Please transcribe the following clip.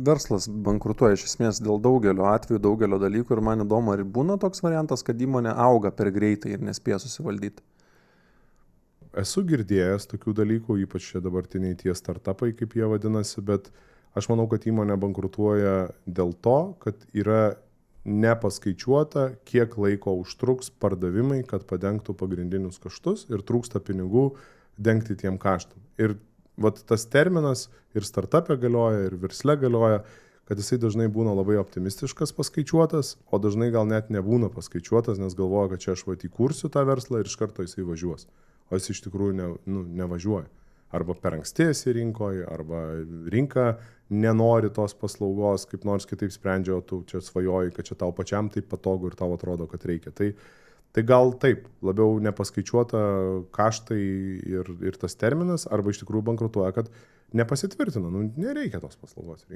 verslas bankrutuoja iš esmės dėl daugelio atvejų, daugelio dalykų ir man įdomu, ar būna toks variantas, kad įmonė auga per greitai ir nespėja susivaldyti. Esu girdėjęs tokių dalykų, ypač čia dabartiniai tie startupai, kaip jie vadinasi, bet aš manau, kad įmonė bankrutuoja dėl to, kad yra nepaskaičiuota, kiek laiko užtruks pardavimai, kad padengtų pagrindinius kaštus ir trūksta pinigų dengti tiem kaštam. Ir vat tas terminas ir startupė galioja, ir versle galioja, kad jisai dažnai būna labai optimistiškas paskaičiuotas, o dažnai gal net nebūna paskaičiuotas, nes galvoja, kad čia aš vat įkursiu tą verslą ir iš karto jisai važiuos. O jis iš tikrųjų nevažiuoja. Arba per anksti esi rinkoje, arba rinka nenori tos paslaugos, kaip nors kitaip sprendžia, o tu čia svajoji, kad čia tau pačiam taip patogu ir tau atrodo, kad reikia. Tai gal taip, labiau nepaskaičiuota kaštai ir tas terminas, arba iš tikrųjų bankrutuoja, kad nepasitvirtina, nereikia tos paslaugos rinkai.